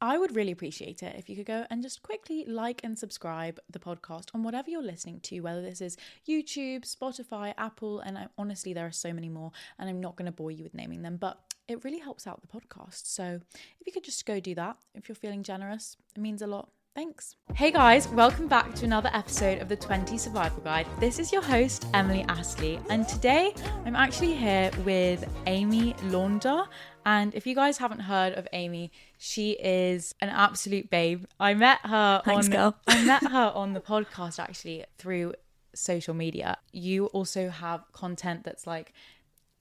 I would really appreciate it if you could go and just quickly like and subscribe the podcast on whatever you're listening to, whether this is YouTube, Spotify, Apple, and honestly, there are so many more, and I'm not going to bore you with naming them, but it really helps out the podcast. So if you could just go do that, if you're feeling generous, it means a lot. Thanks. Hey guys, welcome back to another episode of the 20 Survival Guide. This is your host, Emily Astley, and today I'm actually here with Amy Launder. And if you guys haven't heard of Amy, she is an absolute babe. I met her on the podcast actually through social media. You also have content that's like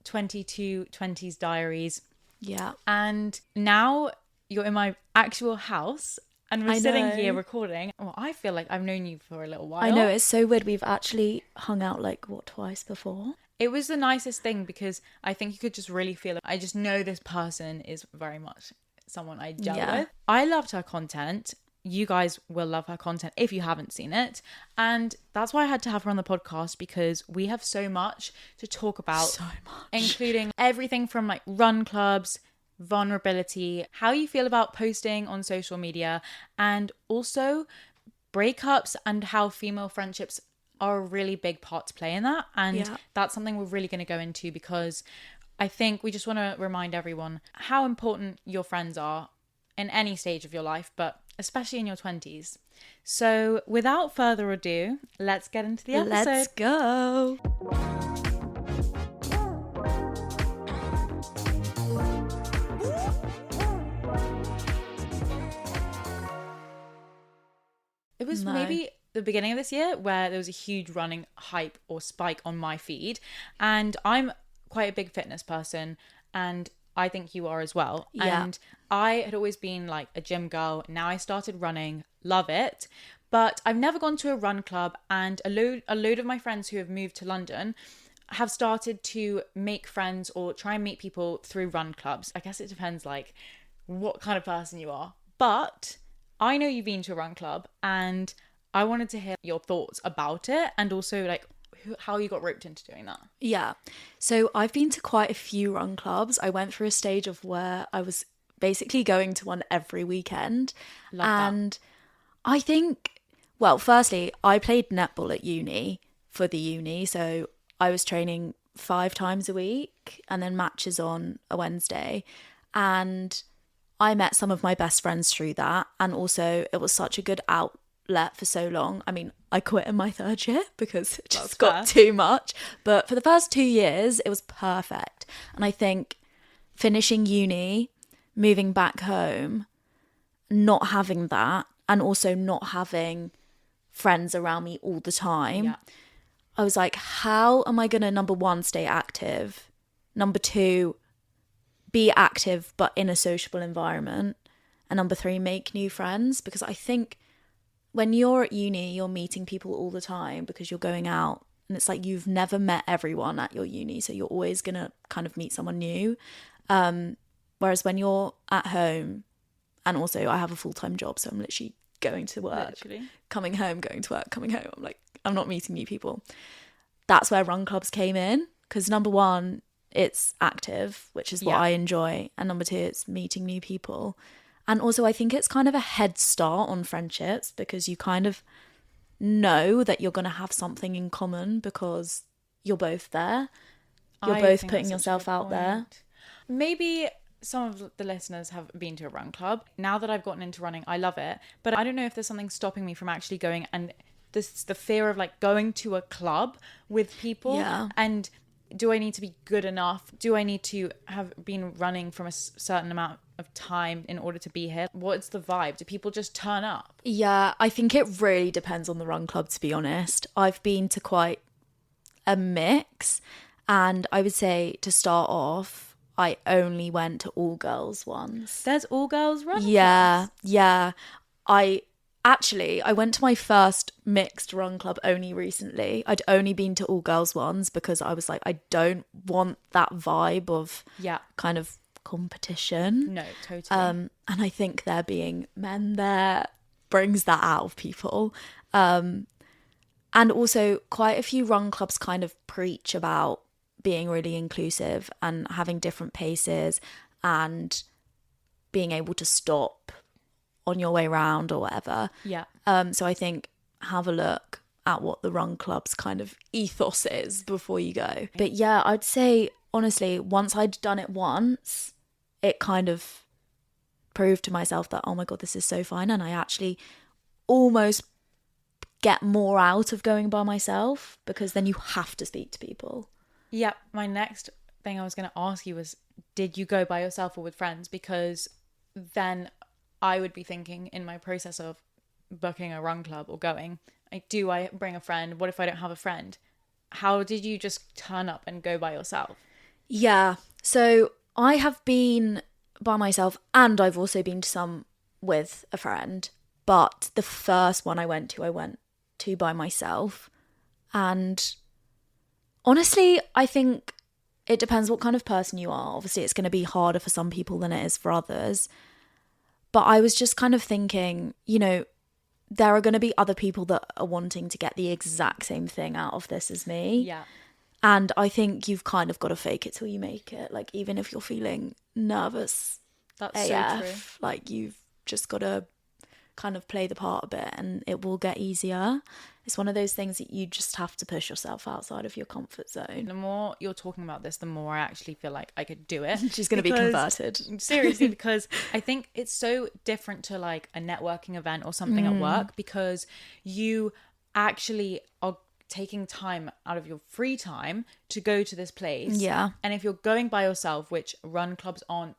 22 20s diaries. Yeah. And now you're in my actual house. And we're sitting here recording. Well, I feel like I've known you for a little while. I know, it's so weird. We've actually hung out twice before? It was the nicest thing because I think you could just really feel it. I just know this person is very much someone I gel with. I loved her content. You guys will love her content if you haven't seen it. And that's why I had to have her on the podcast, because we have so much to talk about. So much. Including everything from like run clubs, vulnerability, how you feel about posting on social media, and also breakups and how female friendships are a really big part to play in that. And that's something we're really going to go into, because I think we just want to remind everyone how important your friends are in any stage of your life, but especially in your 20s. So without further ado, let's get into the episode. Let's go. It was maybe the beginning of this year where there was a huge running hype or spike on my feed. And I'm quite a big fitness person, and I think you are as well. Yeah. And I had always been like a gym girl. Now I started running, love it. But I've never gone to a run club, and a load of my friends who have moved to London have started to make friends or try and meet people through run clubs. I guess it depends like what kind of person you are. But I know you've been to a run club, and I wanted to hear your thoughts about it, and also like how you got roped into doing that. Yeah. So I've been to quite a few run clubs. I went through a stage of where I was basically going to one every weekend. Love and that. I think, well, firstly, I played netball at uni for the uni. So I was training 5 times a week and then matches on a Wednesday. And I met some of my best friends through that. And also it was such a good outlet for so long. I mean, I quit in my 3rd year because it just got too much. But for the first 2 years, it was perfect. And I think finishing uni, moving back home, not having that, and also not having friends around me all the time, I was like, how am I going to, number one, stay active? Number 2, be active but in a sociable environment, and number 3, make new friends. Because I think when you're at uni, you're meeting people all the time because you're going out, and it's like you've never met everyone at your uni, so you're always gonna kind of meet someone new. Whereas when you're at home, and also I have a full-time job, so I'm literally going to work, coming home, going to work, coming home, I'm like, I'm not meeting new people. That's where run clubs came in, because number 1, it's active, which is what I enjoy, and number 2, it's meeting new people. And also I think it's kind of a head start on friendships, because you kind of know that you're going to have something in common because you're both there. You're both putting yourself out there. Maybe some of the listeners have been to a run club. Now that I've gotten into running, I love it. But I don't know if there's something stopping me from actually going, and this the fear of like going to a club with people. Yeah. And do I need to be good enough? Do I need to have been running from a certain amount of time in order to be here? What's the vibe? Do people just turn up? Yeah, I think it really depends on the run club, to be honest. I've been to quite a mix, and I would say to start off, I only went to all girls ones. There's all girls run clubs? Yeah. I went to my first mixed run club only recently. I'd only been to all girls ones because I was like, I don't want that vibe of kind of competition. No, totally. And I think there being men there brings that out of people. And also quite a few run clubs kind of preach about being really inclusive and having different paces and being able to stop on your way round or whatever. Yeah. So I think have a look at what the run club's kind of ethos is before you go. But yeah, I'd say honestly, once I'd done it once, it kind of proved to myself that, oh my God, this is so fun. And I actually almost get more out of going by myself, because then you have to speak to people. Yeah, my next thing I was going to ask you was, did you go by yourself or with friends? Because then I would be thinking in my process of booking a run club or going, do I bring a friend? What if I don't have a friend? How did you just turn up and go by yourself? Yeah, so I have been by myself, and I've also been to some with a friend. But the first one I went to by myself. And honestly, I think it depends what kind of person you are. Obviously, it's going to be harder for some people than it is for others. But I was just kind of thinking, you know, there are going to be other people that are wanting to get the exact same thing out of this as me. Yeah. And I think you've kind of got to fake it till you make it. Like, even if you're feeling nervous, that's AF, so true. like, you've just got to kind of play the part a bit and it will get easier. It's one of those things that you just have to push yourself outside of your comfort zone. The more you're talking about this, the more I actually feel like I could do it. She's going to be converted. Seriously, because I think it's so different to like a networking event or something at work, because you actually are taking time out of your free time to go to this place. Yeah. And if you're going by yourself, which run clubs aren't,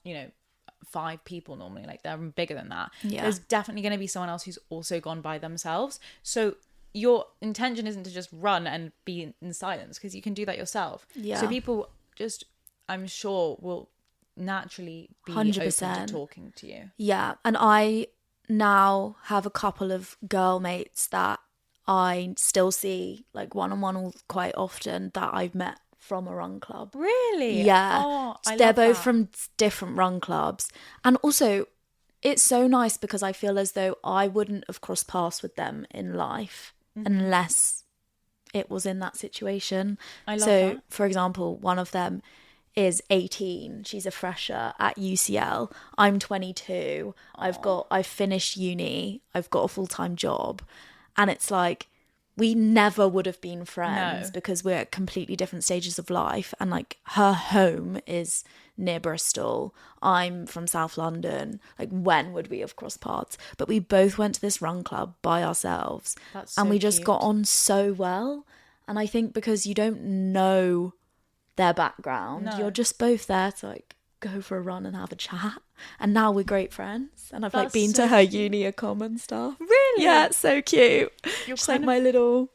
5 people normally, like they're bigger than that. Yeah. There's definitely going to be someone else who's also gone by themselves. So your intention isn't to just run and be in silence, because you can do that yourself. Yeah. So people just, I'm sure, will naturally be 100%. open to talking to you. Yeah. And I now have a couple of girl mates that I still see like one-on-one quite often that I've met from a run club. Really? Yeah. Oh, They're love both that. from different run clubs. And also, it's so nice because I feel as though I wouldn't have crossed paths with them in life unless it was in that situation. I love so, that. for example, one of them is 18. She's a fresher at UCL. I'm 22. I've finished uni. I've got a full-time job. And it's like, we never would have been friends because we're at completely different stages of life. And like, her home is near Bristol. I'm from South London. Like, when would we have crossed paths? But we both went to this run club by ourselves. That's so and we just cute. got on so well. And I think because you don't know their background, you're just both there to like go for a run and have a chat. And now we're great friends. And I've like been to her uni and stuff. Really? Yeah, it's so cute. You're She's like my little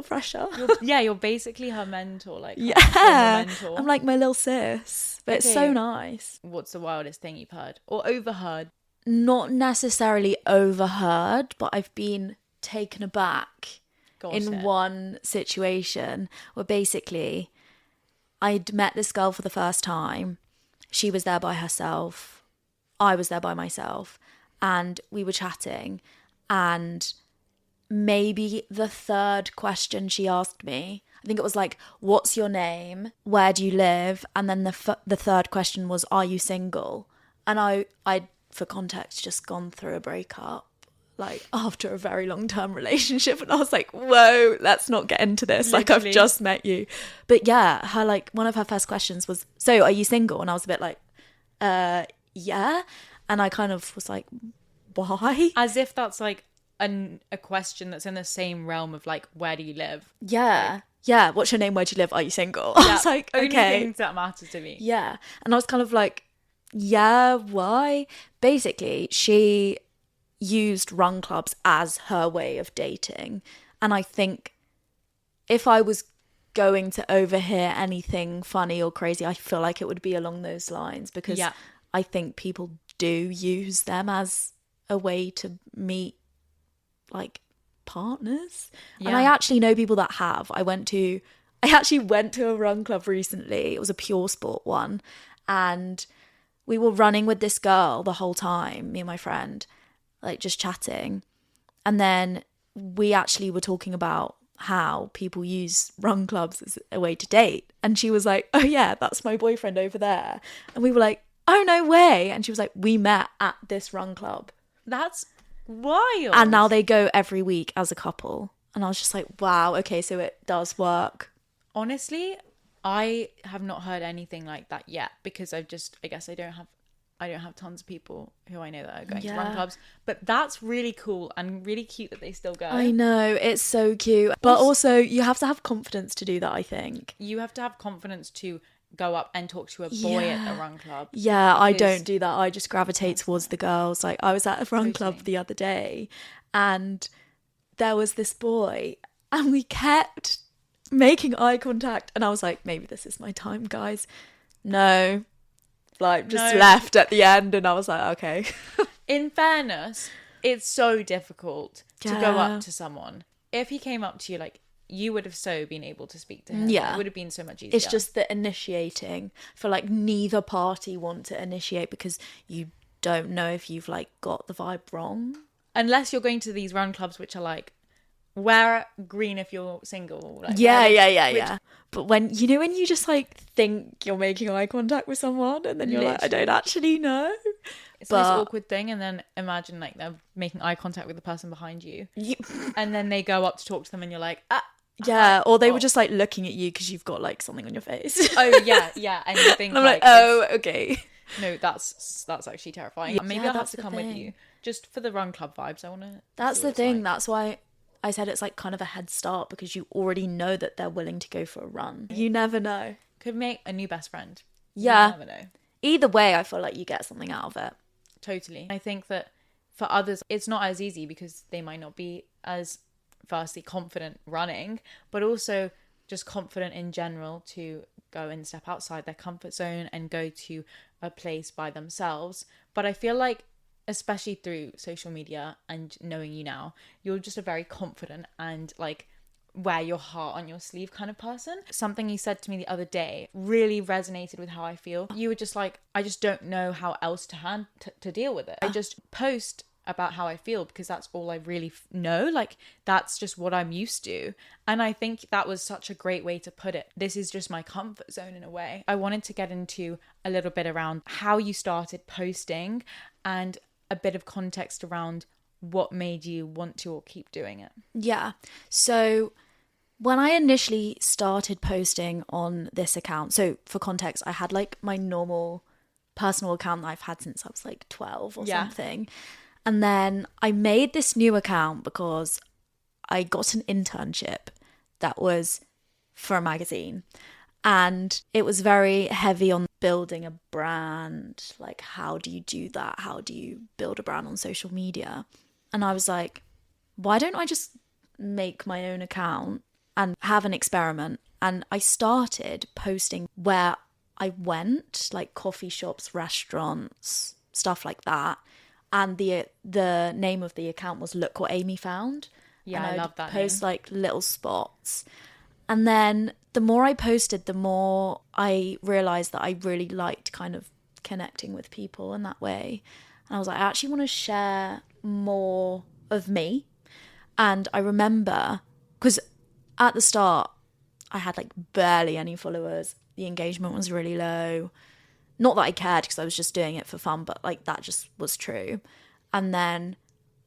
fresher. You're basically her mentor, like Yeah, her mentor. I'm like my little sis, but it's so nice. What's the wildest thing you've heard or overheard? Not necessarily overheard, but I've been taken aback in one situation where basically I'd met this girl for the first time. She was there by herself. I was there by myself. And we were chatting. And maybe the third question she asked me, I think it was like, what's your name? Where do you live? And then the third question was, are you single? And I'd, for context, just gone through a breakup, like after a very long-term relationship. And I was like, whoa, let's not get into this. Literally. Like, I've just met you. But yeah, her like, one of her first questions was, so are you single? And I was a bit like, yeah. And I kind of was like, why? As if that's like a question that's in the same realm of like, where do you live? Yeah. Like, yeah. What's your name? Where do you live? Are you single? I was like, only okay. things that matter to me. Yeah. And I was kind of like, yeah, why? Basically, she used run clubs as her way of dating. And I think if I was going to overhear anything funny or crazy, I feel like it would be along those lines, because I think people do use them as a way to meet like partners. And I actually know people that have. I actually went to a run club recently. It was a pure sport one. And we were running with this girl the whole time, me and my friend, like just chatting. And then we actually were talking about how people use run clubs as a way to date. And she was like, oh yeah, that's my boyfriend over there. And we were like, oh no way. And she was like, we met at this run club. That's Wild. And now they go every week as a couple. And I was just like, wow, okay, so it does work. Honestly, I have not heard anything like that yet because I guess I don't have tons of people who I know that are going to run clubs. But that's really cool and really cute that they still go. I know, it's so cute. But also, you have to have confidence to do that, I think. You have to have confidence to go up and talk to a boy at a run club. Yeah, I don't do that. I just gravitate towards the girls. Like, I was at a run club the other day and there was this boy and we kept making eye contact and I was like, maybe this is my time, guys. No. Like, just left at the end and I was like, okay. In fairness, it's so difficult to go up to someone. If he came up to you, like, you would have so been able to speak to him. Yeah. It would have been so much easier. It's just the initiating. For like neither party want to initiate because you don't know if you've like got the vibe wrong. Unless you're going to these run clubs which are like, wear green if you're single. Like, Yeah. But when you just like think you're making eye contact with someone and then you're like, I don't actually know. It's this awkward thing, and then imagine like they're making eye contact with the person behind you. And then they go up to talk to them and you're like, yeah, or they were just like looking at you because you've got like something on your face. Oh yeah, and you think and I'm like, oh, okay. No, that's actually terrifying. Yeah, maybe I'll have to come with you just for the run club vibes. I want to. That's the thing. Like. That's why I said it's like kind of a head start because you already know that they're willing to go for a run. You never know. Could make a new best friend. Yeah. You never know. Either way, I feel like you get something out of it. Totally. I think that for others, it's not as easy because they might not be as firstly confident running, but also just confident in general to go and step outside their comfort zone and go to a place by themselves. But I feel like, especially through social media and knowing you now, you're just a very confident and like wear your heart on your sleeve kind of person. Something you said to me the other day really resonated with how I feel. You were just like, I just don't know how else to deal with it. I just post about how I feel because that's all I really know. Like, that's just what I'm used to. And I think that was such a great way to put it. This is just my comfort zone in a way. I wanted to get into a little bit around how you started posting and a bit of context around what made you want to or keep doing it. Yeah. So when I initially started posting on this account, so for context, I had like my normal personal account that I've had since I was like 12 or something. And then I made this new account because I got an internship that was for a magazine. And it was very heavy on building a brand. Like, how do you do that? How do you build a brand on social media? And I was like, why don't I just make my own account and have an experiment? And I started posting where I went, like coffee shops, restaurants, stuff like that. And the name of the account was Look What Amy Found. Yeah, and I love that post name. like little spots. And then the more I posted, the more I realised that I really liked kind of connecting with people in that way. And I was like, I actually want to share more of me. And I remember, because at the start, I had like barely any followers. The engagement was really low. Not that I cared because I was just doing it for fun, but like that just was true. And then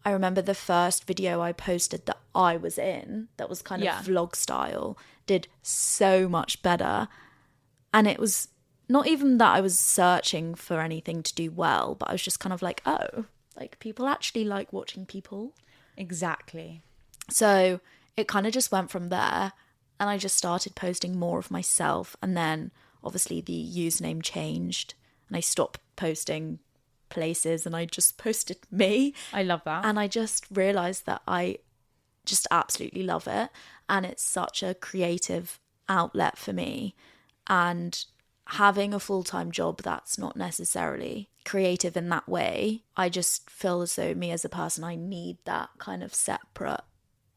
I remember the first video I posted that I was in, that was kind of vlog style, did so much better. And it was not even that I was searching for anything to do well, but I was just kind of like, oh, like people actually like watching people. Exactly. So it kind of just went from there. And I just started posting more of myself. And then obviously the username changed and I stopped posting places and I just posted me. I love that. And I just realised that I just absolutely love it. And it's such a creative outlet for me. And having a full-time job that's not necessarily creative in that way, I just feel as though me as a person, I need that kind of separate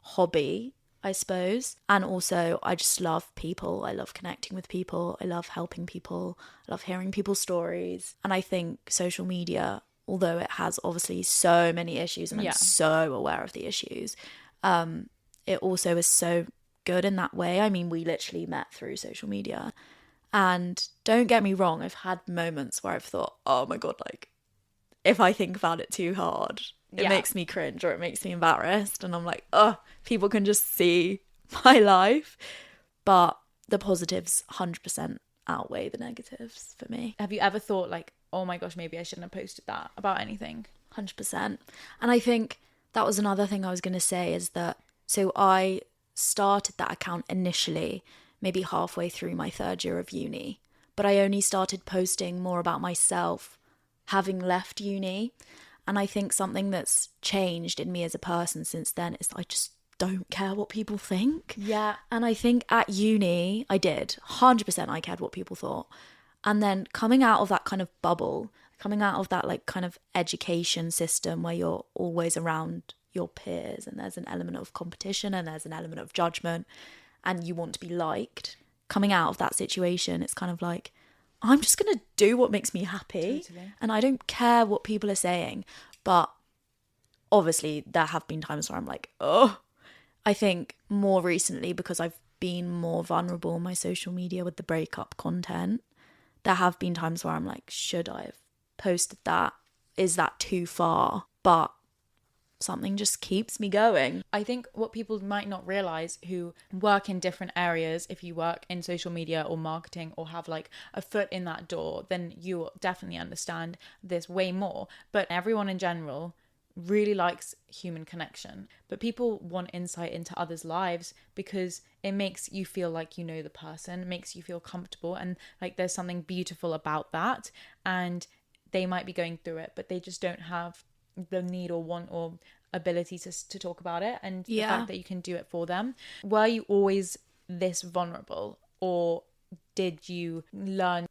hobby, I suppose. And also I just love people. I love connecting with people. I love helping people. I love hearing people's stories. And I think social media, although it has obviously so many issues and I'm so aware of the issues, it also is so good in that way. I mean, we literally met through social media. And don't get me wrong, I've had moments where I've thought, oh my God, like if I think about it too hard, it makes me cringe or it makes me embarrassed, and I'm like, oh, people can just see my life. But the positives 100% outweigh the negatives for me. Have you ever thought like, oh my gosh, maybe I shouldn't have posted that about anything? 100%. And I think that was another thing I was going to say, is that, so I started that account initially maybe halfway through my third year of uni, but I only started posting more about myself having left uni. And I think something that's changed in me as a person since then is I just don't care what people think. Yeah. And I think at uni I did 100%, I cared what people thought. And then coming out of that kind of bubble, coming out of that like kind of education system where you're always around your peers and there's an element of competition and there's an element of judgment and you want to be liked, coming out of that situation, it's kind of like, I'm just going to do what makes me happy. Totally. And I don't care what people are saying. But obviously there have been times where I'm like, oh, I think more recently, because I've been more vulnerable on my social media with the breakup content, there have been times where I'm like, should I have posted that? Is that too far? But something just keeps me going. I think what people might not realize who work in different areas, if you work in social media or marketing or have like a foot in that door, then you definitely understand this way more. But everyone in general really likes human connection, but people want insight into others' lives because it makes you feel like you know the person, makes you feel comfortable, and like there's something beautiful about that. And they might be going through it, but they just don't have the need or want or ability to talk about it, and the fact that you can do it for them. Were you always this vulnerable, or did you learn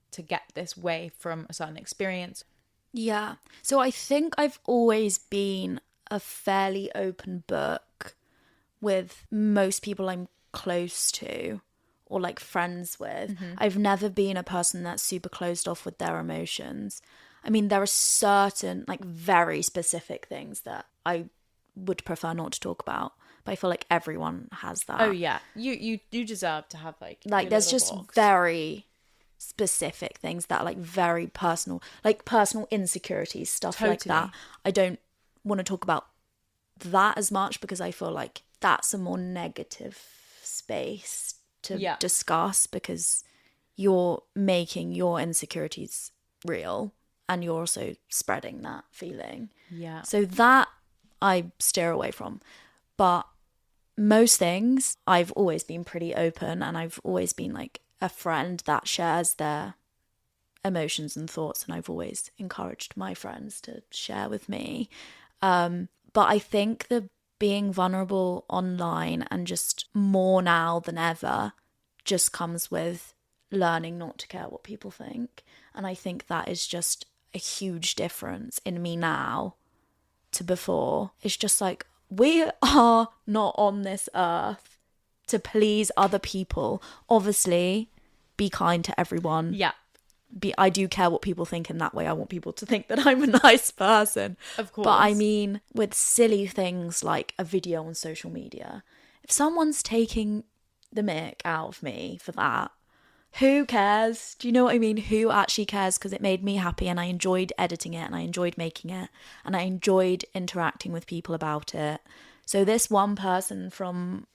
to get this way from a certain experience? Yeah. So I think I've always been a fairly open book with most people I'm close to or like friends with. I've never been a person that's super closed off with their emotions. I mean, there are certain like very specific things that I would prefer not to talk about, but I feel like everyone has that. Oh yeah, you deserve to have like there's just box. Very specific things that are like very personal, like personal insecurities, stuff like that. I don't want to talk about that as much because I feel like that's a more negative space to discuss, because you're making your insecurities real and you're also spreading that feeling. Yeah. So that I steer away from. But most things I've always been pretty open, and I've always been like a friend that shares their emotions and thoughts, and I've always encouraged my friends to share with me. But I think the being vulnerable online, and just more now than ever, just comes with learning not to care what people think. And I think that is just a huge difference in me now to before. It's just like, we are not on this earth to please other people. Obviously, be kind to everyone. Yeah. I do care what people think in that way. I want people to think that I'm a nice person. Of course. But I mean, with silly things like a video on social media, if someone's taking the mick out of me for that, who cares? Do you know what I mean? Who actually cares? Because it made me happy and I enjoyed editing it and I enjoyed making it and I enjoyed interacting with people about it. So this one person from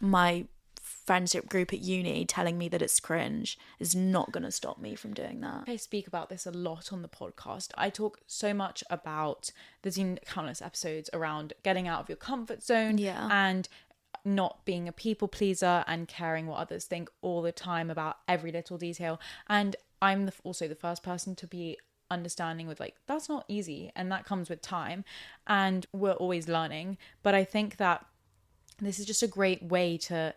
my friendship group at uni telling me that it's cringe is not going to stop me from doing that. I speak about this a lot on the podcast. I talk so much about, there's been countless episodes around getting out of your comfort zone and not being a people pleaser and caring what others think all the time about every little detail. And I'm also the first person to be understanding with like, that's not easy, and that comes with time, and we're always learning. But I think that this is just a great way to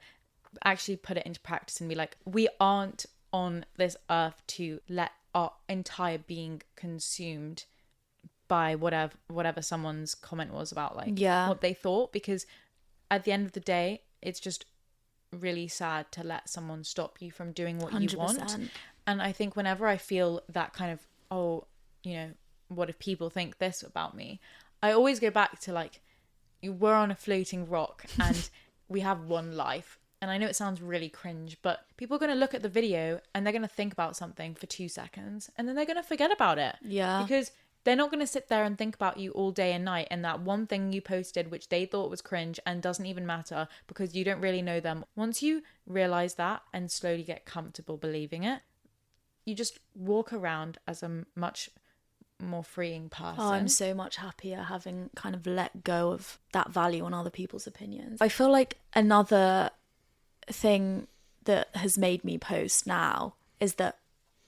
actually put it into practice and be like, we aren't on this earth to let our entire being consumed by whatever someone's comment was about like what they thought, because at the end of the day, it's just really sad to let someone stop you from doing what 100%. You want. And I think whenever I feel that kind of, oh, you know, what if people think this about me? I always go back to like, we're on a floating rock and we have one life. And I know it sounds really cringe, but people are going to look at the video and they're going to think about something for 2 seconds and then they're going to forget about it. Yeah. Because they're not going to sit there and think about you all day and night, and that one thing you posted which they thought was cringe and doesn't even matter because you don't really know them. Once you realize that and slowly get comfortable believing it, you just walk around as a much more freeing person. Oh, I'm so much happier having kind of let go of that value on other people's opinions. I feel like another thing that has made me post now is that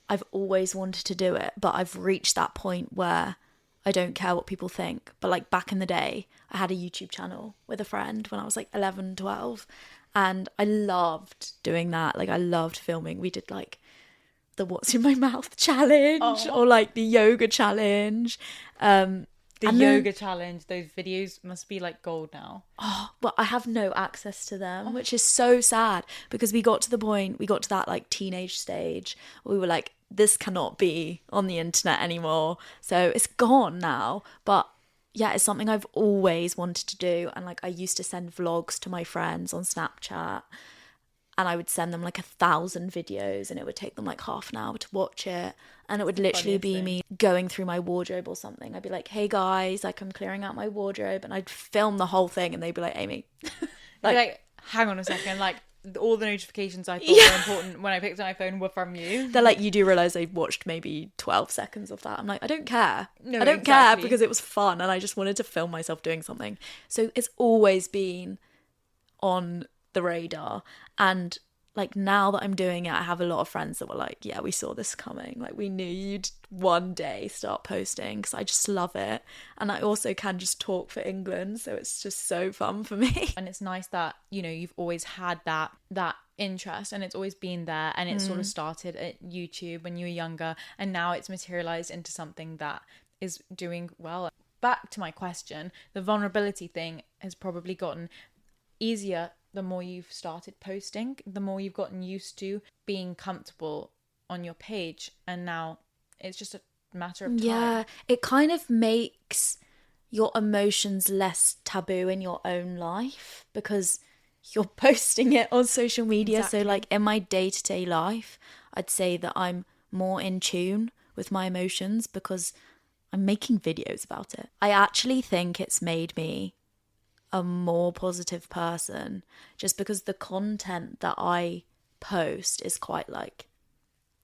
I've always wanted to do it, but I've reached that point where I don't care what people think. But like back in the day, I had a YouTube channel with a friend when I was like 11, 12, and I loved doing that. Like I loved filming. We did like the what's in my mouth challenge or like the yoga challenge. The yoga challenge, those videos must be like gold now. Oh, well, I have no access to them, which is so sad because we got to that like teenage stage where we were like, this cannot be on the internet anymore. So it's gone now. But yeah, it's something I've always wanted to do. And like I used to send vlogs to my friends on Snapchat, and I would send them like 1,000 videos, and it would take them like half an hour to watch it. And it would literally be me going through my wardrobe or something. I'd be like, hey guys, like I'm clearing out my wardrobe, and I'd film the whole thing, and they'd be like, Amy. like, hang on a second, like all the notifications I thought were important when I picked up my phone were from you. They're like, you do realise I watched maybe 12 seconds of that. I'm like, I don't care. No, I don't care because it was fun and I just wanted to film myself doing something. So it's always been on the radar. And like now that I'm doing it, I have a lot of friends that were like, yeah, we saw this coming. Like we knew you'd one day start posting because I just love it. And I also can just talk for England. So it's just so fun for me. And it's nice that, you know, you've always had that interest and it's always been there, and it sort of started at YouTube when you were younger, and now it's materialized into something that is doing well. Back to my question, the vulnerability thing has probably gotten easier the more you've started posting, the more you've gotten used to being comfortable on your page, and now it's just a matter of time. Yeah, it kind of makes your emotions less taboo in your own life because you're posting it on social media. Exactly. So like in my day-to-day life, I'd say that I'm more in tune with my emotions because I'm making videos about it. I actually think it's made me a more positive person just because the content that I post is quite like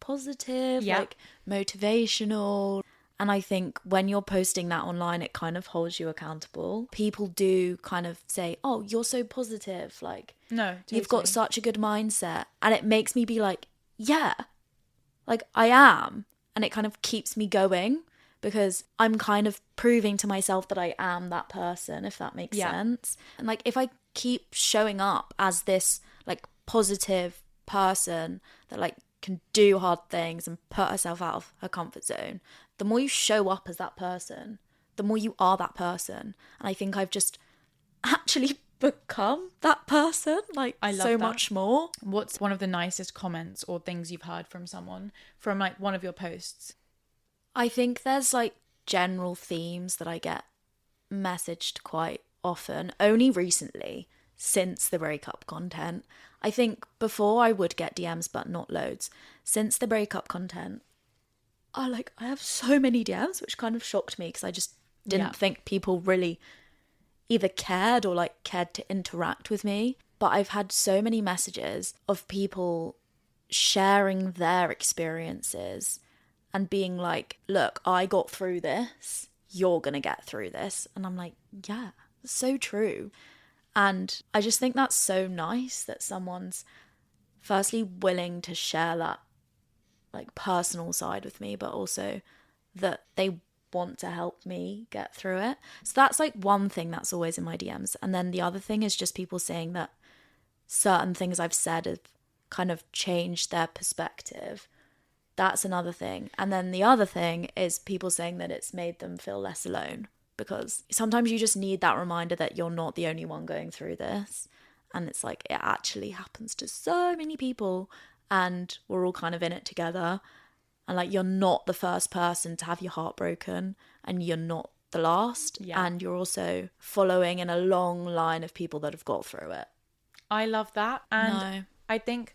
positive, like motivational. And I think when you're posting that online, it kind of holds you accountable. People do kind of say, oh, you're so positive. Like, no, totally. You've got such a good mindset. And it makes me be like, yeah, like I am. And it kind of keeps me going because I'm kind of proving to myself that I am that person, if that makes sense. And like, if I keep showing up as this like positive person that like can do hard things and put herself out of her comfort zone, the more you show up as that person, the more you are that person. And I think I've just actually become that person, like I love so that. Much more. What's one of the nicest comments or things you've heard from someone from like one of your posts? I think there's like general themes that I get messaged quite often, only recently since the breakup content. I think before I would get DMs, but not loads. Since the breakup content, I have so many DMs, which kind of shocked me because I just didn't think people really either cared or like cared to interact with me. But I've had so many messages of people sharing their experiences and being like, look, I got through this, you're gonna get through this. And I'm like, yeah, that's so true. And I just think that's so nice that someone's firstly willing to share that like personal side with me, but also that they want to help me get through it. So that's like one thing that's always in my DMs. And then the other thing is just people saying that certain things I've said have kind of changed their perspective. That's another thing. And then the other thing is people saying that it's made them feel less alone, because sometimes you just need that reminder that you're not the only one going through this. And it's like, it actually happens to so many people and we're all kind of in it together. And like, you're not the first person to have your heart broken and you're not the last. Yeah. And you're also following in a long line of people that have got through it. I love that. And I think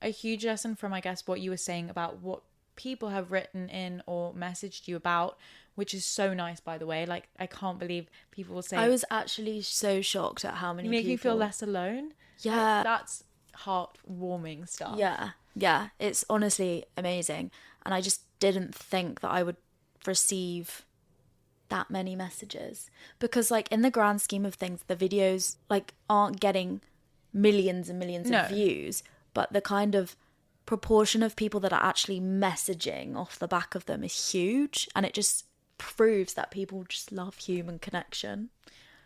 a huge lesson from, I guess, what you were saying about what people have written in or messaged you about, which is so nice, by the way. Like, I can't believe people will say... I was actually so shocked at how many You make people... me feel less alone. Yeah. That's heartwarming stuff. Yeah, it's honestly amazing. And I just didn't think that I would receive that many messages, because like in the grand scheme of things, the videos like aren't getting millions and millions of views, but the kind of proportion of people that are actually messaging off the back of them is huge, and it just proves that people just love human connection.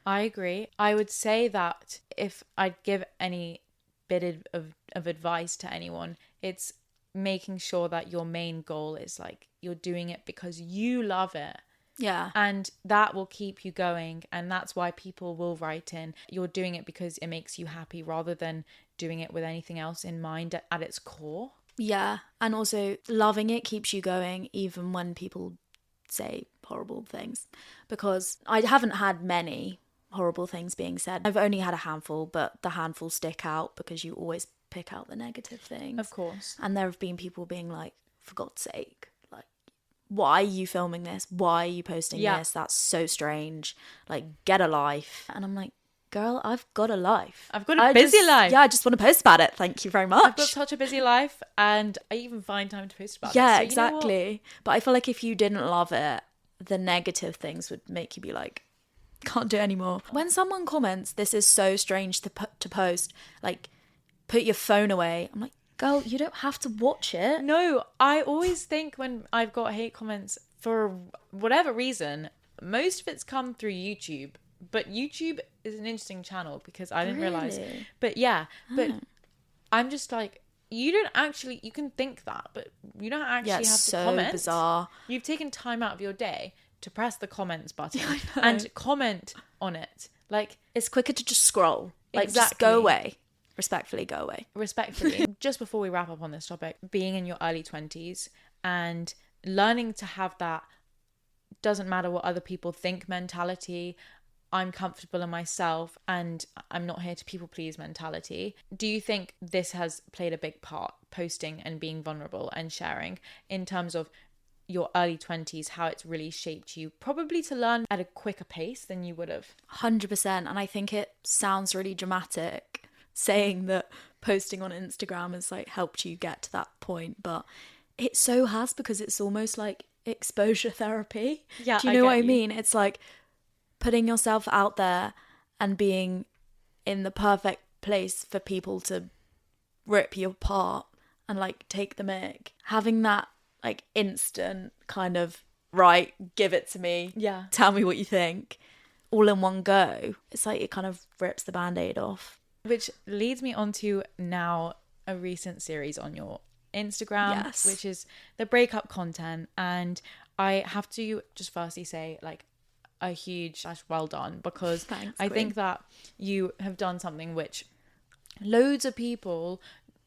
I agree. I would say that if I'd give any bit of advice to anyone, it's making sure that your main goal is like you're doing it because you love it. Yeah. And that will keep you going. And that's why people will write in. You're doing it because it makes you happy rather than doing it with anything else in mind at its core. Yeah. And also loving it keeps you going even when people say horrible things. Because I haven't had many horrible things being said. I've only had a handful, but the handful stick out because you always pick out the negative things. Of course. And there have been people being like, for God's sake, like, why are you filming this? Why are you posting this? That's so strange. Like, get a life. And I'm like, girl, I've got a life. I've got a busy life. Yeah, I just want to post about it. Thank you very much. I've got such a busy life, and I even find time to post about it. Yeah, so exactly. But I feel like if you didn't love it, the negative things would make you be like, can't do it anymore. When someone comments, this is so strange to post, like, put your phone away. I'm like, girl, you don't have to watch it. No, I always think when I've got hate comments for whatever reason, most of it's come through YouTube. But YouTube is an interesting channel because I didn't realise. But yeah, but I'm just like, you can think that, but you don't actually have to comment. So bizarre. You've taken time out of your day to press the comments button and comment on it. Like, it's quicker to just scroll. Like, exactly. Just go away. Respectfully, go away. Respectfully. Just before we wrap up on this topic, being in your early 20s and learning to have that doesn't matter what other people think mentality, I'm comfortable in myself and I'm not here to people please mentality. Do you think this has played a big part, posting and being vulnerable and sharing, in terms of your early 20s, how it's really shaped you, probably to learn at a quicker pace than you would have? 100%. And I think it sounds really dramatic saying that posting on Instagram has like helped you get to that point, but it so has, because it's almost like exposure therapy. Yeah, do you know what I mean? It's like putting yourself out there and being in the perfect place for people to rip you apart and like take the mick. Having that like instant kind of, right, give it to me. Yeah. Tell me what you think. All in one go. It's like it kind of rips the Band-Aid off. Which leads me on to now a recent series on your Instagram, which is the breakup content. And I have to just firstly say, like, a huge well done, because Thanks, I think that you have done something which loads of people,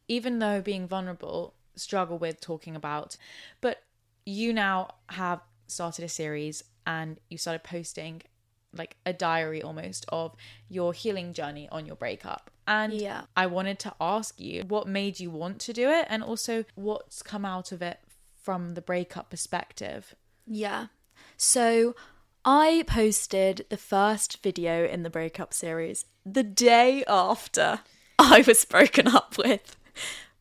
even though being vulnerable, struggle with talking about. But you now have started a series and you started posting like a diary almost of your healing journey on your breakup. And I wanted to ask you what made you want to do it, and also what's come out of it from the breakup perspective. Yeah. So I posted the first video in the breakup series the day after I was broken up with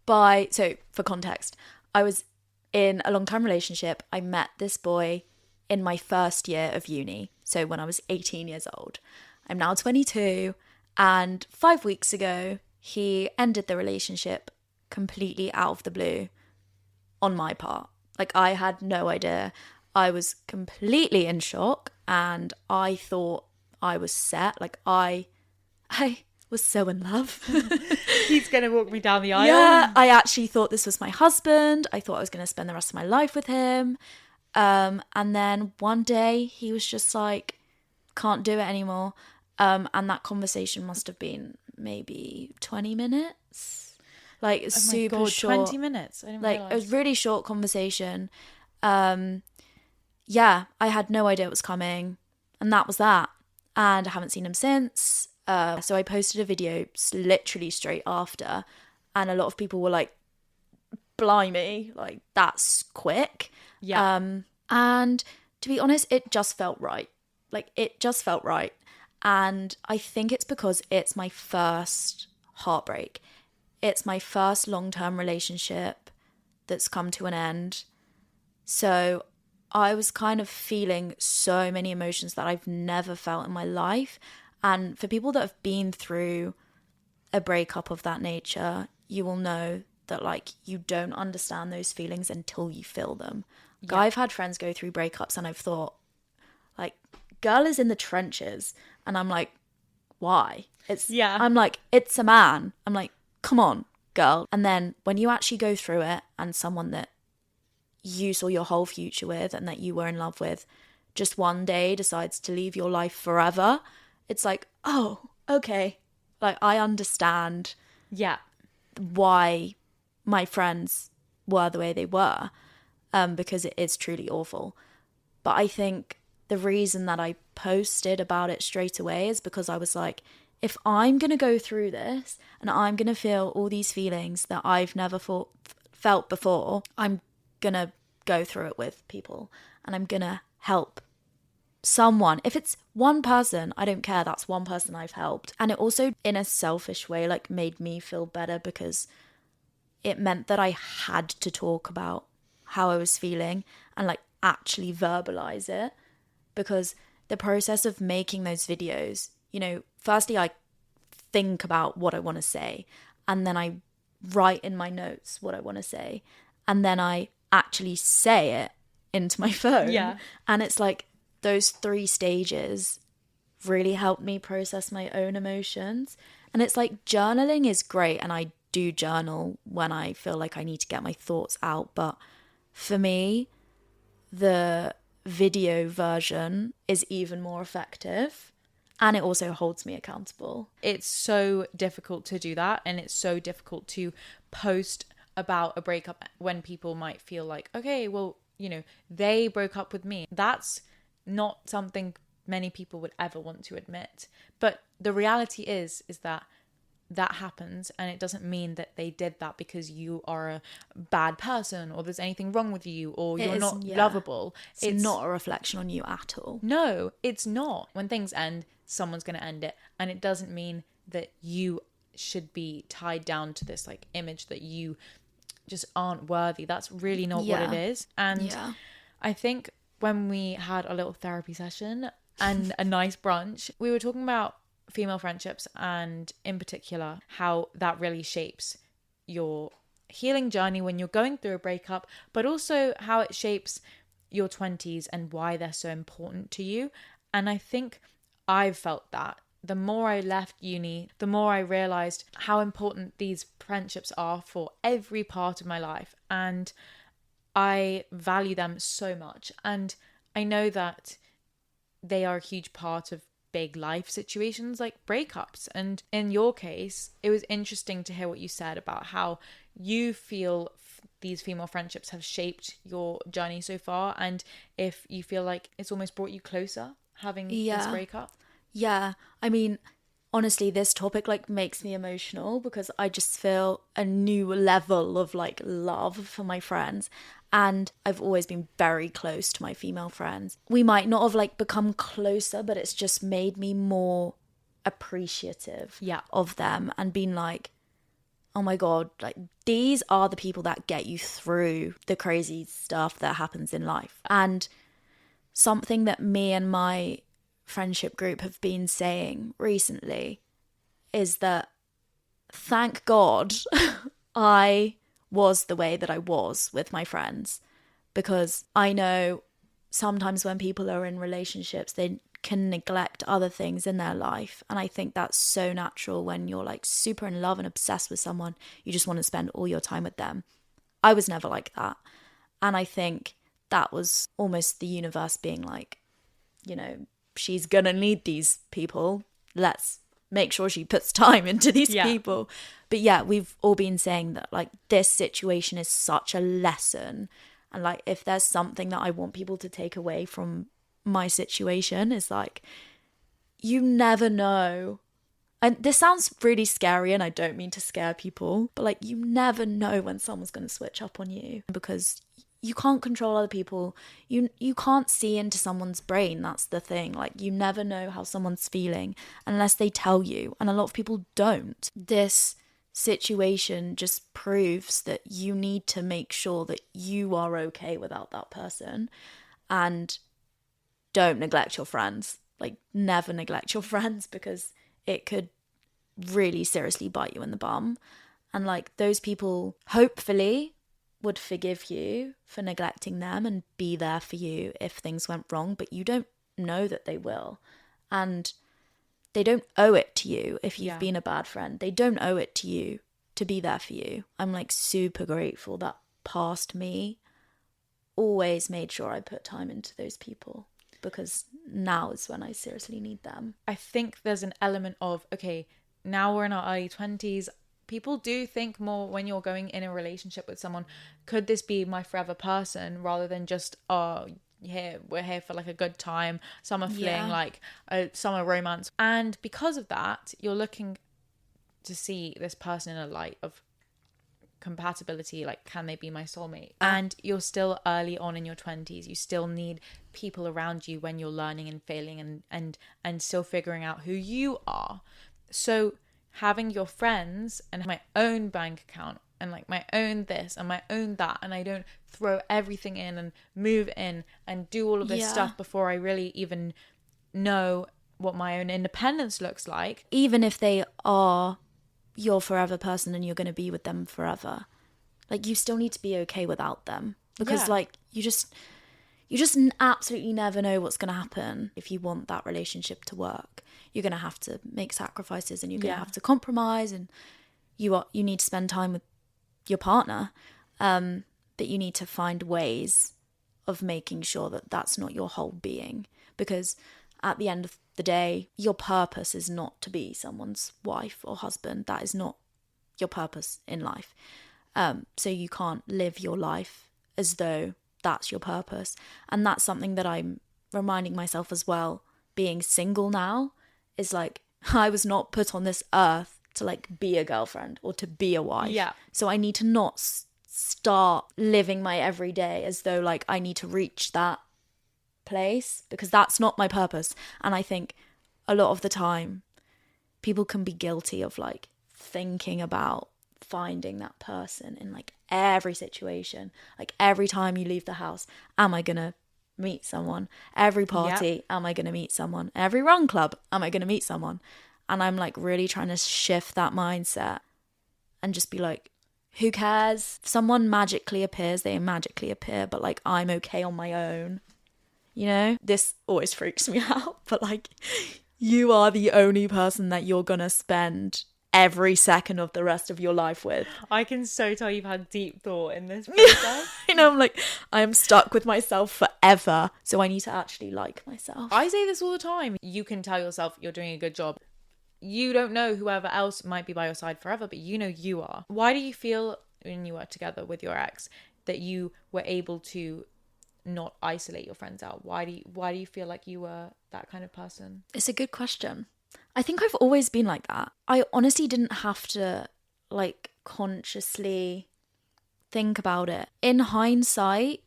so for context, I was in a long-term relationship. I met this boy in my first year of uni. So when I was 18 years old. I'm now 22, and 5 weeks ago, he ended the relationship completely out of the blue on my part. Like, I had no idea. I was completely in shock, and I thought I was set. Like, I was so in love. He's going to walk me down the aisle. Yeah, I actually thought this was my husband. I thought I was going to spend the rest of my life with him. And then one day he was just like, can't do it anymore. And that conversation must have been maybe 20 minutes. Like, super short. 20 minutes? I didn't realize. It was really short conversation. Yeah, I had no idea it was coming. And that was that. And I haven't seen him since. So I posted a video literally straight after. And a lot of people were like, blimey, like that's quick. Yeah. And to be honest, it just felt right. Like it just felt right. And I think it's because it's my first heartbreak. It's my first long-term relationship that's come to an end. So I was kind of feeling so many emotions that I've never felt in my life. And for people that have been through a breakup of that nature, you will know that like you don't understand those feelings until you feel them. Like, I've had friends go through breakups and I've thought, like, girl is in the trenches. And I'm like, why? I'm like, it's a man. I'm like, come on, girl. And then when you actually go through it and someone that you saw your whole future with and that you were in love with just one day decides to leave your life forever, it's like, oh, okay. Like, I understand why my friends were the way they were, because it is truly awful. But I think the reason that I posted about it straight away is because I was like, if I'm going to go through this and I'm going to feel all these feelings that I've never felt before, I'm going to go through it with people and I'm going to help someone. If it's one person, I don't care. That's one person I've helped. And it also, in a selfish way, like made me feel better because it meant that I had to talk about how I was feeling and like actually verbalize it. Because the process of making those videos, you know, firstly, I think about what I want to say and then I write in my notes what I want to say and then I actually say it into my phone. Yeah. And it's like those 3 stages really helped me process my own emotions. And it's like journaling is great and I do journal when I feel like I need to get my thoughts out. But for me, the video version is even more effective and it also holds me accountable. It's so difficult to do that, and it's so difficult to post about a breakup when people might feel like, okay, well, you know, they broke up with me. That's not something many people would ever want to admit. But the reality is that happens, and it doesn't mean that they did that because you are a bad person or there's anything wrong with you or you're not lovable. It's not a reflection on you at all. No, it's not. When things end, someone's going to end it, and it doesn't mean that you should be tied down to this like image that you just aren't worthy. That's really not what it is. And I think when we had a little therapy session and a nice brunch, we were talking about female friendships and in particular how that really shapes your healing journey when you're going through a breakup, but also how it shapes your 20s and why they're so important to you. And I think I've felt that the more I left uni, the more I realized how important these friendships are for every part of my life, and I value them so much. And I know that they are a huge part of big life situations like breakups. And in your case, it was interesting to hear what you said about how you feel these female friendships have shaped your journey so far, and if you feel like it's almost brought you closer having this breakup. Yeah, I mean, honestly, this topic like makes me emotional because I just feel a new level of like love for my friends. And I've always been very close to my female friends. We might not have like become closer, but it's just made me more appreciative of them and been like, oh my God, like these are the people that get you through the crazy stuff that happens in life. And something that me and my friendship group have been saying recently is that thank God I was the way that I was with my friends, because I know sometimes when people are in relationships they can neglect other things in their life, and I think that's so natural when you're like super in love and obsessed with someone. You just want to spend all your time with them. I was never like that, and I think that was almost the universe being like, you know, she's gonna need these people, let's make sure she puts time into these people. But yeah, we've all been saying that like this situation is such a lesson, and like if there's something that I want people to take away from my situation is like, you never know And this sounds really scary, and I don't mean to scare people, but like, you never know when someone's going to switch up on you, because you can't control other people. You can't see into someone's brain. That's the thing. Like, you never know how someone's feeling unless they tell you, and a lot of people don't. This situation just proves that you need to make sure that you are okay without that person, and don't neglect your friends. Like, never neglect your friends, because it could really seriously bite you in the bum. And like, those people hopefully would forgive you for neglecting them and be there for you if things went wrong, but you don't know that they will. And they don't owe it to you if you've been a bad friend. They don't owe it to you to be there for you. I'm like super grateful that past me always made sure I put time into those people, because now is when I seriously need them. I think there's an element of, okay, now we're in our early 20s. People do think more when you're going in a relationship with someone, could this be my forever person, rather than just, oh, we're here for like a good time, summer fling, like a summer romance. And because of that, you're looking to see this person in a light of compatibility, like, can they be my soulmate? And you're still early on in your 20s. You still need people around you when you're learning and failing and still figuring out who you are. So having your friends and my own bank account and like my own this and my own that, and I don't throw everything in and move in and do all of this stuff before I really even know what my own independence looks like. Even if they are your forever person and you're going to be with them forever, like, you still need to be okay without them, because like, you just absolutely never know what's going to happen. If you want that relationship to work, you're going to have to make sacrifices, and you're going to have to compromise, and you need to spend time with your partner, but you need to find ways of making sure that that's not your whole being, because at the end of the day, your purpose is not to be someone's wife or husband. That is not your purpose in life. So you can't live your life as though that's your purpose. And that's something that I'm reminding myself as well, being single now, is like, I was not put on this earth to like be a girlfriend or to be a wife. Yeah. So I need to not start living my everyday as though like I need to reach that place, because that's not my purpose. And I think a lot of the time people can be guilty of like thinking about finding that person in like every situation. Like, every time you leave the house, am I gonna meet someone? Every party, am I gonna meet someone? Every run club, am I gonna meet someone? And I'm like really trying to shift that mindset and just be like, who cares? If someone magically appears, they magically appear, but like, I'm okay on my own. You know, this always freaks me out, but like, you are the only person that you're gonna spend every second of the rest of your life with. I can so tell you've had deep thought in this process. You know, I'm like, I'm stuck with myself forever, so I need to actually like myself. I say this all the time. You can tell yourself you're doing a good job. You don't know whoever else might be by your side forever, but you know you are. Why do you feel, when you were together with your ex, that you were able to not isolate your friends out? Why do you feel like you were that kind of person? It's a good question. I think I've always been like that. I honestly didn't have to like consciously think about it. In hindsight,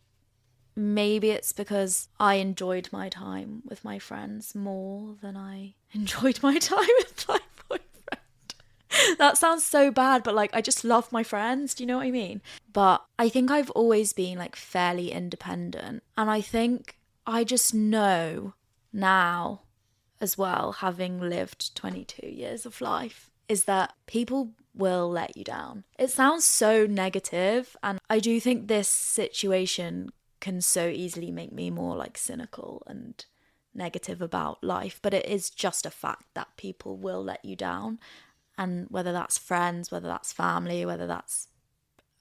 maybe it's because I enjoyed my time with my friends more than I enjoyed my time with my boyfriend. That sounds so bad, but like, I just love my friends. Do you know what I mean? But I think I've always been like fairly independent. And I think I just know now as well, having lived 22 years of life, is that people will let you down. It sounds so negative, and I do think this situation can so easily make me more like cynical and negative about life, but it is just a fact that people will let you down. And whether that's friends, whether that's family, whether that's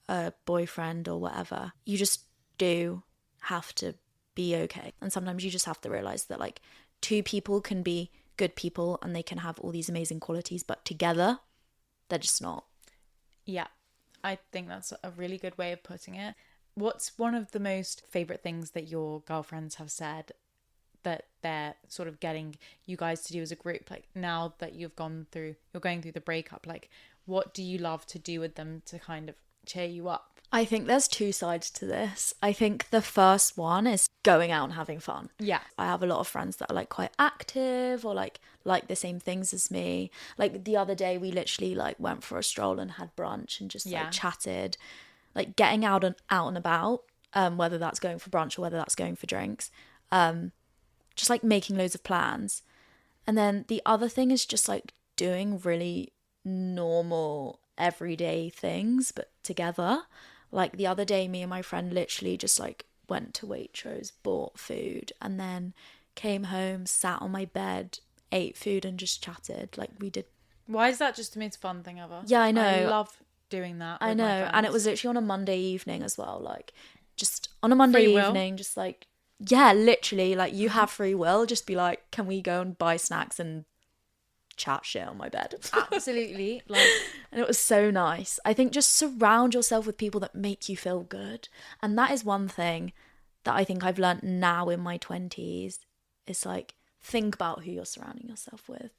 a boyfriend or whatever, you just do have to be okay. And sometimes you just have to realize that like, two people can be good people and they can have all these amazing qualities, but together they're just not. Yeah, I think that's a really good way of putting it. What's one of the most favorite things that your girlfriends have said that they're sort of getting you guys to do as a group? Like, now that you're going through the breakup, like, what do you love to do with them to kind of cheer you up? I think there's two sides to this. I think the first one is going out and having fun. Yeah. I have a lot of friends that are like quite active or like the same things as me. Like the other day we literally like went for a stroll and had brunch and just like chatted. Like getting out and about, whether that's going for brunch or whether that's going for drinks. Just like making loads of plans. And then the other thing is just like doing really normal everyday things but together. Like the other day, me and my friend literally just like went to Waitrose, bought food, and then came home, sat on my bed, ate food, and just chatted. Like we did. Why is that just the most fun thing ever? Yeah, I know. I love doing that. I with know, my friends. and it was literally on a Monday evening as well. Like just on a Monday evening, just like yeah, literally like you have free will. Just be like, can we go and buy snacks and chat shit on my bed? Absolutely. Like, and it was so nice. I think just surround yourself with people that make you feel good, and that is one thing that I think I've learnt now in my 20s. Is like, think about who you're surrounding yourself with,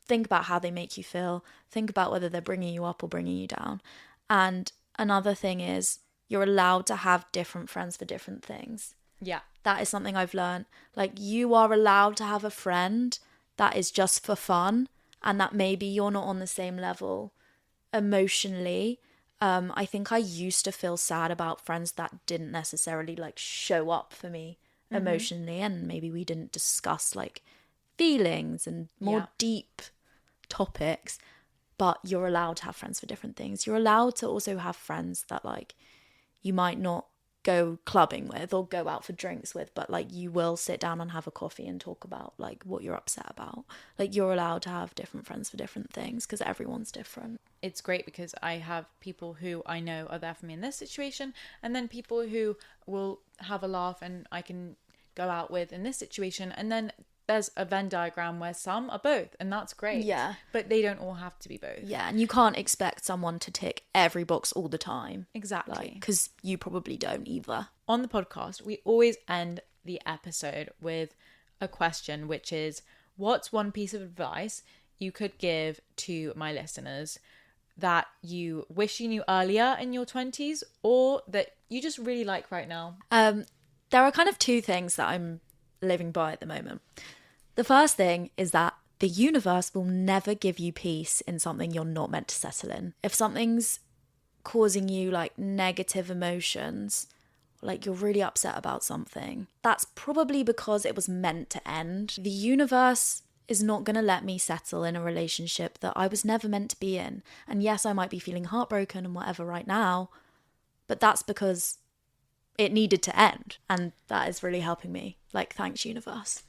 think about how they make you feel, think about whether they're bringing you up or bringing you down. And another thing is, you're allowed to have different friends for different things. Yeah, that is something I've learnt. Like, you are allowed to have a friend that is just for fun, and that maybe you're not on the same level emotionally. I think I used to feel sad about friends that didn't necessarily like show up for me emotionally, and maybe we didn't discuss like feelings and more deep topics. But you're allowed to have friends for different things. You're allowed to also have friends that like you might not go clubbing with or go out for drinks with, but like you will sit down and have a coffee and talk about like what you're upset about. Like, you're allowed to have different friends for different things because everyone's different. It's great because I have people who I know are there for me in this situation, and then people who will have a laugh and I can go out with in this situation, and then there's a Venn diagram where some are both, and that's great. Yeah. But they don't all have to be both. Yeah, and you can't expect someone to tick every box all the time. Exactly. Because you probably don't either. On the podcast, we always end the episode with a question, which is, what's one piece of advice you could give to my listeners that you wish you knew earlier in your 20s, or that you just really like right now? There are kind of two things that I'm living by at the moment. The first thing is that the universe will never give you peace in something you're not meant to settle in. If something's causing you like negative emotions, like you're really upset about something, that's probably because it was meant to end. The universe is not going to let me settle in a relationship that I was never meant to be in. And yes, I might be feeling heartbroken and whatever right now, but that's because it needed to end. And that is really helping me. Like, thanks, universe.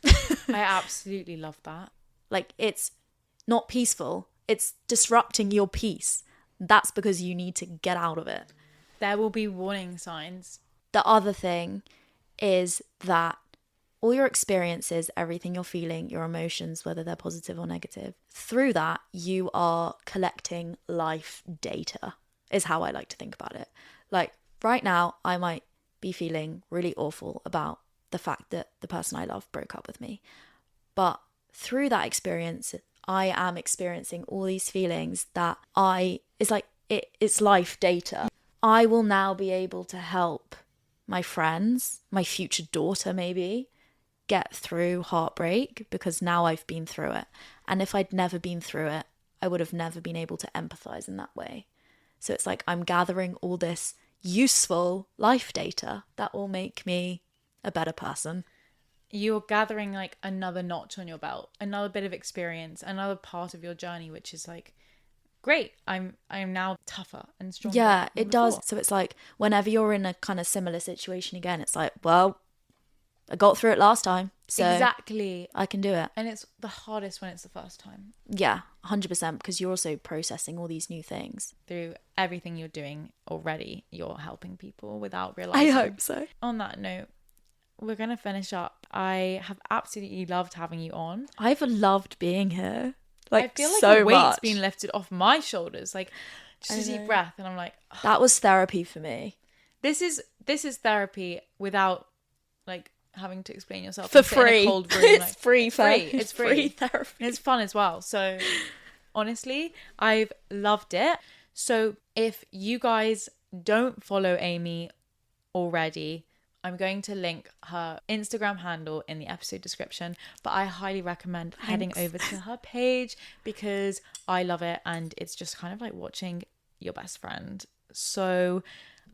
I absolutely love that. Like, it's not peaceful. It's disrupting your peace. That's because you need to get out of it. There will be warning signs. The other thing is that all your experiences, everything you're feeling, your emotions, whether they're positive or negative, through that, you are collecting life data, is how I like to think about it. Like, right now, I might be feeling really awful about the fact that the person I love broke up with me. But through that experience, I am experiencing all these feelings that it's life data. I will now be able to help my friends, my future daughter maybe, get through heartbreak because now I've been through it. And if I'd never been through it, I would have never been able to empathize in that way. So it's like I'm gathering all this useful life data that will make me a better person. You're gathering like another notch on your belt, another bit of experience, another part of your journey, which is like, great, I'm now tougher and stronger. Yeah, it does. Before. So it's like whenever you're in a kind of similar situation again, it's like, well, I got through it last time, so exactly, I can do it. And it's the hardest when it's the first time. Yeah, 100%, because you're also processing all these new things. Through everything you're doing already, you're helping people without realizing. I hope so. On that note, we're going to finish up. I have absolutely loved having you on. I've loved being here. Like, I feel like so the weight's much. been lifted off my shoulders. Like, just a deep breath, and I'm like, oh. That was therapy for me. This is therapy without like having to explain yourself for and sit in free. a cold room. It's like, free. It's free therapy. and it's fun as well. So honestly, I've loved it. So if you guys don't follow Amy already, I'm going to link her Instagram handle in the episode description, but I highly recommend heading over to her page because I love it and it's just kind of like watching your best friend. So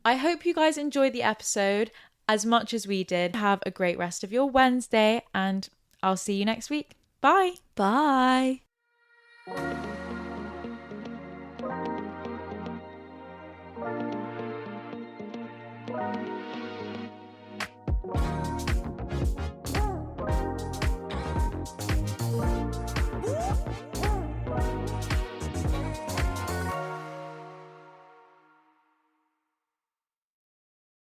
I hope you guys enjoyed the episode as much as we did. Have a great rest of your Wednesday and I'll see you next week. Bye. Bye.